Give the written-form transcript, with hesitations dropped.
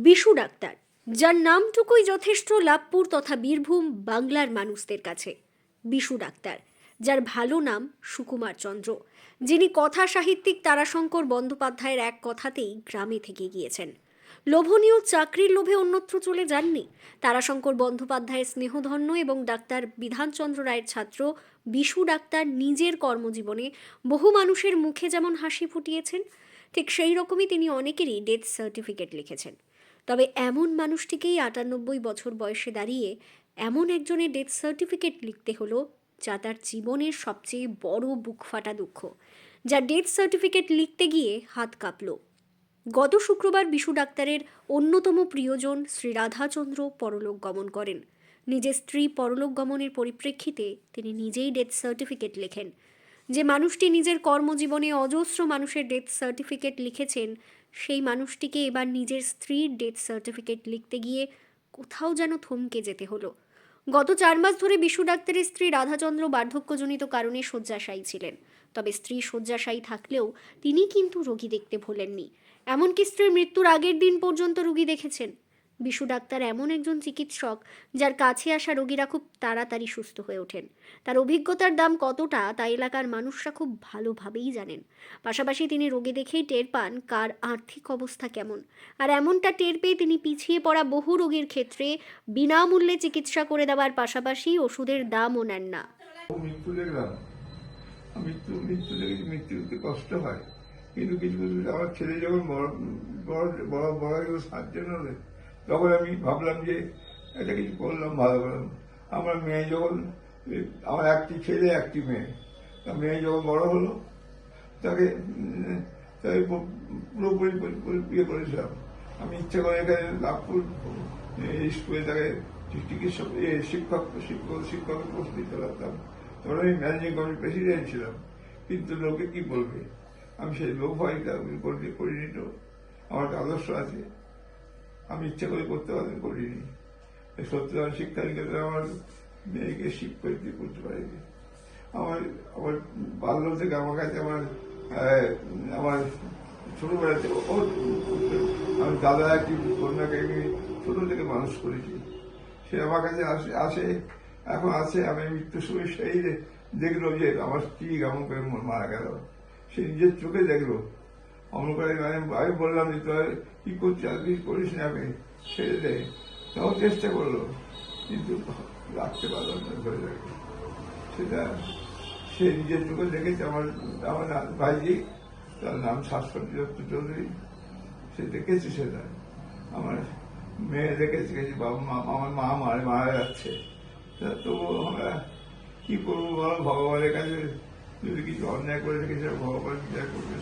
Bishu doctor, যার নামটুকুই যথেষ্ট লাভপুর তথা বীরভূম বাংলার মানুষদের কাছে। বিশু ডাক্তার, যার ভালো নাম সুকুমার চন্দ্র, যিনি কথা সাহিত্যিক তারাশঙ্কর বন্দ্যোপাধ্যায়ের এক কথাতেই গ্রামে থেকে গিয়েছেন। লোভনীয় চাকরির লোভে অন্যত্র চলে যাননি। তারাশঙ্কর বন্দ্যোপাধ্যায়ের স্নেহধন্য এবং ডাক্তার বিধানচন্দ্র রায়ের ছাত্র বিশু ডাক্তার নিজের কর্মজীবনে বহু মানুষের মুখে যেমন হাসি ফুটিয়েছেন, ঠিক সেই রকমই তিনি অনেকেরই ডেথ সার্টিফিকেট লিখেছেন। তবে এমন মানুষটিকেই ৯৮ বছর বয়সে দাঁড়িয়ে এমন একজনের ডেথ সার্টিফিকেট লিখতে হলো, যা তার জীবনের সবচেয়ে বড় বুকফাটা দুঃখ, যা ডেথ সার্টিফিকেট লিখতে গিয়ে হাত কাঁপল। গত শুক্রবার বিশু ডাক্তারের অন্যতম প্রিয়জন শ্রী রাধাচন্দ্র পরলোক গমন করেন। নিজের স্ত্রী পরলোক গমনের পরিপ্রেক্ষিতে তিনি নিজেই ডেথ সার্টিফিকেট লেখেন। যে মানুষটি নিজের কর্মজীবনে অজস্র মানুষের ডেথ সার্টিফিকেট লিখেছেন, সেই মানুষটিকে এবার নিজের স্ত্রীর ডেথ সার্টিফিকেট লিখতে গিয়ে কোথাও যেন থমকে যেতে হলো। গত 4 মাস ধরে বিশু ডাক্তারের স্ত্রী রাধাচন্দ্র বার্ধক্যজনিত কারণে শয্যাশায়ী ছিলেন। তবে স্ত্রী শয্যাশায়ী থাকলেও তিনি কিন্তু রোগী দেখতে ভোলেননি। এমনকি স্ত্রীর মৃত্যুর আগের দিন পর্যন্ত রোগী দেখেছেন। বিশু ডাক্তার এমন একজন চিকিৎসক, যার কাছে আসা রোগীরা খুব তাড়াতাড়ি সুস্থ হয়ে ওঠেন। তার অভিজ্ঞতার দাম কতটা তা এলাকার মানুষরা খুব ভালোভাবেই জানেন। পাশাপাশি তিনি রোগী দেখেই টের পান কার আর্থিক অবস্থা কেমন, আর এমনটা টের পেয়ে তিনি পিছিয়ে পড়া বহু রোগীর ক্ষেত্রে বিনামূল্যে চিকিৎসা করে দেওয়ার পাশাপাশি ওষুধের দামও নেন না। মৃত্যু দেখলাম, মৃত্যু দেখে মৃত্যুতে কষ্ট হয়, কিন্তু কিছু কিছু আমার ছেলে যখন বড় হয়ে সার্জন হলে, তখন আমি ভাবলাম যে এটা কিছু করলাম, ভালো করলাম। আমার মেয়ে যখন, আমার একটি ছেলে একটি মেয়ে, মেয়ে যখন বড় হলো তাকে পুরোপুরি ইয়ে করেছিলাম। আমি ইচ্ছা করে এখানে লাভপুর স্কুলে তাকে চিকিৎসক শিক্ষকের পোস্ট দিতে পারতাম। তখন আমি ম্যানেজিং কমিটির প্রেসিডেন্ট ছিলাম, কিন্তু লোকে কি বলবে, আমি সেই লোক ভয়টা করিনি। তো আমার একটা আদর্শ আছে, আমি ইচ্ছা করে করতে পারতাম, করিনি। সত্যিকার শিক্ষা নিকেতনে আমার মেয়েকে শিক্ষিত করতে পারিনি। আমার বাল্য থেকে আমার কাছে আমার ছোটবেলাতে আমি দাদা একটি কন্যাকে আমি ছোট থেকে মানুষ করেছি। সে আমার কাছে আসে, এখন আছে। আমি মৃত্যুর সময় সেই দেখলো যে আমার স্ত্রী কেমন করে মারা গেল, সে নিজের চোখে দেখলো। অমন করে আমি বললাম যে তোরা কি করছিস, আর কিছু করিস না, আমি ছেড়ে দেয়। তাও চেষ্টা করলো, কিন্তু রাখতে পারলাম না ধরে রাখি। সেটা সে নিজের চোখে দেখেছে। আমার ভাইজি, তার নাম শাশ্বতী দত্ত চৌধুরী, সে দেখেছে সেটা। আমার মেয়ে দেখেছে, আমার মা মারা যাচ্ছে। তবু আমরা কি করবো বলো, ভগবানের কাছে যদি কিছু অন্যায় করে রেখেছে, ভগবান বিচার করবে।